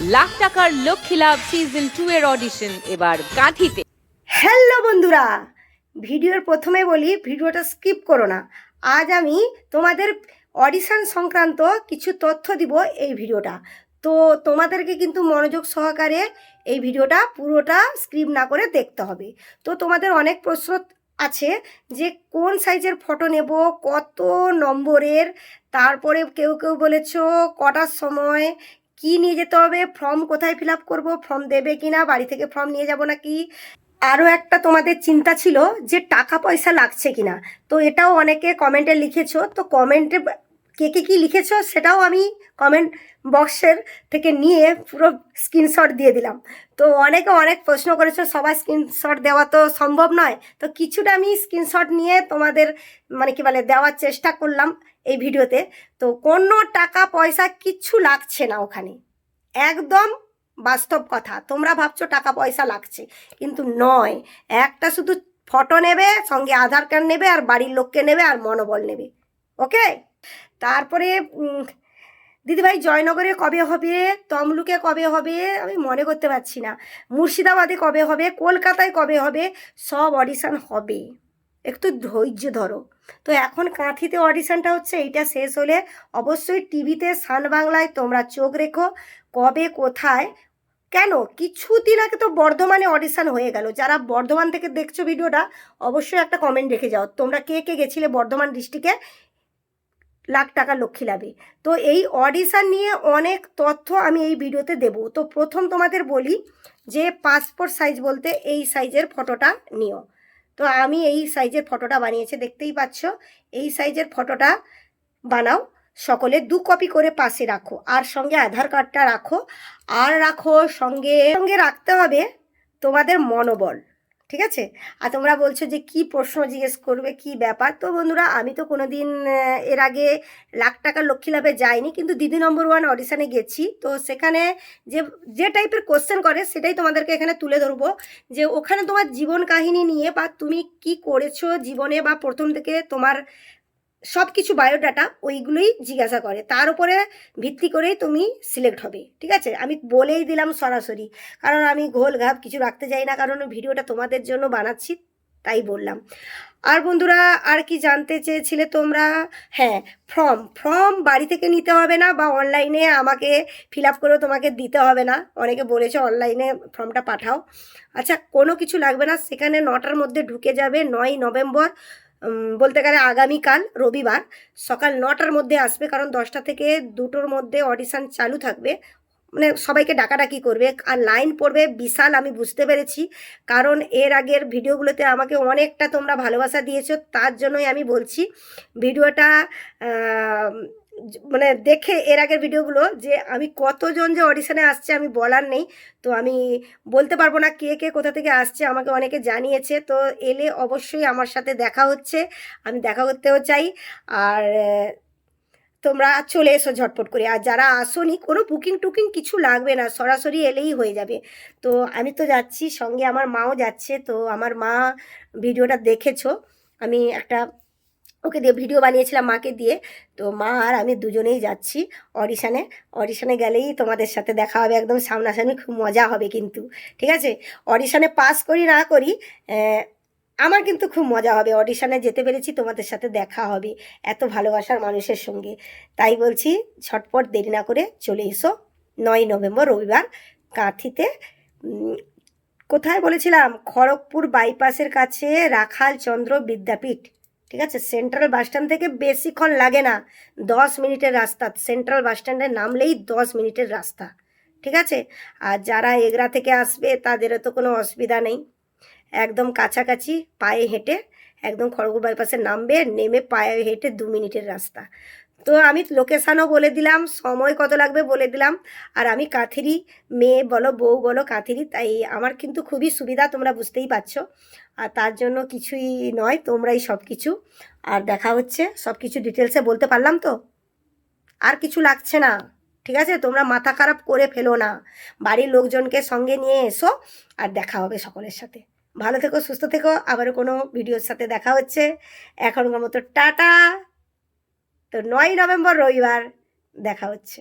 লাখ টাকার লক্ষ্মী লাভ সিজন 2 এর অডিশন এবার কাঁথিতে। হ্যালো বন্ধুরা, ভিডিওর প্রথমে বলি ভিডিওটা স্কিপ করো না। আজ আমি তোমাদের অডিশন সংক্রান্ত কিছু তথ্য দিব এই ভিডিওটা। তো তোমাদেরকে কিন্তু মনোযোগ সহকারে এই ভিডিওটা পুরোটা স্কিপ না করে দেখতে হবে। তো তোমাদের অনেক প্রশ্ন আছে যে কোন সাইজের ফটো নেব, কত নম্বরের, তারপরে কেউ কেউ বলেছ কটার সময়, কি নিয়ে যেতে হবে, ফর্ম কোথায় ফিল আপ করবো, ফর্ম দেবে কি না, বাড়ি থেকে ফর্ম নিয়ে যাব নাকি, আরও একটা তোমাদের চিন্তা ছিল যে টাকা পয়সা লাগছে কিনা। তো এটাও অনেকে কমেন্টে লিখেছো। তো কমেন্টে কে কে কী লিখেছো সেটাও আমি কমেন্ট বক্সের থেকে নিয়ে পুরো স্ক্রিনশট দিয়ে দিলাম। তো অনেকে অনেক প্রশ্ন করেছো, সবার স্ক্রিনশট দেওয়া তো সম্ভব নয়। তো কিছুটা আমি স্ক্রিনশট নিয়ে তোমাদের মানে কি বলে দেওয়ার চেষ্টা করলাম এই ভিডিওতে। তো কোনো টাকা পয়সা কিচ্ছু লাগছে না ওখানে, একদম বাস্তব কথা। তোমরা ভাবছো টাকা পয়সা লাগছে, কিন্তু নয়। একটা শুধু ফটো নেবে, সঙ্গে আধার কার্ড নেবে, আর বাড়ির লোককে নেবে, আর মনোবল নেবে। ওকে। তারপরে দিদিভাই জয়নগরে কবে হবে, তমলুকে কবে হবে, আমি মনে করতে পারছি না, মুর্শিদাবাদে কবে হবে, কলকাতায় কবে হবে, সব অডিশন হবে। একটু ধৈর্য ধরো। তো এখন কাঁথিতে অডিশনটা হচ্ছে, এইটা শেষ হলে অবশ্যই টিভিতে সান বাংলায় তোমরা চোখ রেখো। কবে কোথায় কেন, কিছুদিন আগে তো বর্ধমানে অডিশন হয়ে গেল। যারা বর্ধমান থেকে দেখছো ভিডিওটা অবশ্যই একটা কমেন্ট রেখে যাও, তোমরা কে কে গেছিলে বর্ধমান ডিস্ট্রিক্টে লাখ টাকা লক্ষ্মী লাভে। তো এই অডিশন নিয়ে অনেক তথ্য আমি এই ভিডিওতে দেব। তো প্রথম তোমাদের বলি যে পাসপোর্ট সাইজ বলতে এই সাইজের ফটোটা নিও। তো আমি এই সাইজের ফটোটা বানিয়েছি, দেখতেই পাচ্ছ। এই সাইজের ফটোটা বানাও, সকলে 2 কপি করে পাশে রাখো, আর সঙ্গে আধার কার্ডটা রাখো। আর রাখো সঙ্গে সঙ্গে রাখতে হবে তোমাদের মনোবল, ঠিক আছে। আর তোমরা বলছো যে কি প্রশ্ন জিজ্ঞেস করবে, কি ব্যাপার। তো বন্ধুরা, আমি তো কোনো দিন এর আগে লাখ টাকার লক্ষ্মী লাভে যাইনি, কিন্তু দিদি নম্বর 1 অডিশনে গেছি। তো সেখানে যে যে টাইপের কোশ্চেন করে সেটাই তোমাদেরকে এখানে তুলে ধরবো। যে ওখানে তোমার জীবন কাহিনী নিয়ে, বা তুমি কি করেছো জীবনে, বা প্রথম থেকে তোমার সব কিছু বায়োডাটা ওইগুলোই জিজ্ঞাসা করে, তার উপরে ভিত্তি করেই তুমি সিলেক্ট হবে, ঠিক আছে। আমি বলেই দিলাম সরাসরি, কারণ আমি ঘোল ঘাপ কিছু রাখতে চাই না, কারণ ভিডিওটা তোমাদের জন্য বানাচ্ছি, তাই বললাম। আর বন্ধুরা, আর কি জানতে চেয়েছিলে তোমরা? হ্যাঁ, ফর্ম বাড়ি থেকে নিতে হবে না, বা অনলাইনে আমাকে ফিল আপ করেও তোমাকে দিতে হবে না। অনেকে বলেছে অনলাইনে ফর্মটা পাঠাও। আচ্ছা, কোনো কিছু লাগবে না। সেখানে 9টার মধ্যে ঢুকে যাবে। 9ই নভেম্বর, বলতে গেলে আগামীকাল রবিবার সকাল 9টার মধ্যে আসবে, কারণ 10টা থেকে 2টোর মধ্যে অডিশন চালু থাকবে। মানে সবাইকে ডাকাডাকি করবে, আর লাইন পড়বে বিশাল, আমি বুঝতে পেরেছি। কারণ এর আগের ভিডিওগুলোতে আমাকে অনেকটা তোমরা ভালোবাসা দিয়েছো, তার জন্যই আমি বলছি ভিডিওটা মানে দেখে এর আগের ভিডিওগুলো, যে আমি কতজন যে অডিশনে আসছে আমি বলার নেই। তো আমি বলতে পারবো না কে কে কোথা থেকে আসছে, আমাকে অনেকে জানিয়েছে। তো এলে অবশ্যই আমার সাথে দেখা হচ্ছে, আমি দেখা করতেও চাই। আর তোমরা চলে এসো ঝটপট করে। আর যারা আসোনি, কোনো বুকিং টুকিং কিছু লাগবে না, সরাসরি এলেই হয়ে যাবে। তো আমি তো যাচ্ছি, সঙ্গে আমার মাও যাচ্ছে। তো আমার মা ভিডিওটা দেখেছো, আমি একটা ওকে দিয়ে ভিডিও বানিয়েছিলাম মাকে দিয়ে। তো মা আর আমি দুজনেই যাচ্ছি অডিশনে। অডিশনে গেলেই তোমাদের সাথে দেখা হবে একদম সামনাসামনি, খুব মজা হবে কিন্তু, ঠিক আছে। অডিশনে পাস করি না করি, আমার কিন্তু খুব মজা হবে। অডিশনে যেতে পেরেছি, তোমাদের সাথে দেখা হবে এত ভালোবাসার মানুষের সঙ্গে। তাই বলছি ঝটপট দেরি না করে চলে এসো 9ই নভেম্বর রবিবার কাঁথিতে। কোথায় বলেছিলাম? খড়গপুর বাইপাসের কাছে রাখাল চন্দ্র বিদ্যাপীঠ, ঠিক আছে। সেন্ট্রাল বাসস্ট্যান্ড থেকে বেশিক্ষণ লাগে না, 10 মিনিটের রাস্তা। সেন্ট্রাল বাসস্ট্যান্ডে নামলেই 10 মিনিটের রাস্তা, ঠিক আছে। আর যারা এগরা থেকে আসবে তাদেরও তো কোনো অসুবিধা নেই, একদম কাছাকাছি, পায়ে হেঁটে একদম খড়গপুর বাইপাসে নামবে, নেমে পায়ে হেঁটে 2 মিনিটের রাস্তা। তো আমি লোকেশানও বলে দিলাম, সময় কত লাগবে বলে দিলাম। আর আমি কাঁথিরি মেয়ে বলো, বউ বলো, কাঁথিরি, তাই আমার কিন্তু খুবই সুবিধা, তোমরা বুঝতেই পারছো। আর তার জন্য কিছুই নয়, তোমরাই সব কিছু। আর দেখা হচ্ছে, সব কিছু ডিটেলসে বলতে পারলাম তো, আর কিছু লাগছে না, ঠিক আছে। তোমরা মাথা খারাপ করে ফেলো না, বাড়ির লোকজনকে সঙ্গে নিয়ে এসো, আর দেখা হবে সকলের সাথে। ভালো থেকো, সুস্থ থেকো, আবারও কোনো ভিডিওর সাথে দেখা হচ্ছে। এখনকার মতো টাটা। তো 9ই নভেম্বর রবিবার দেখা হচ্ছে।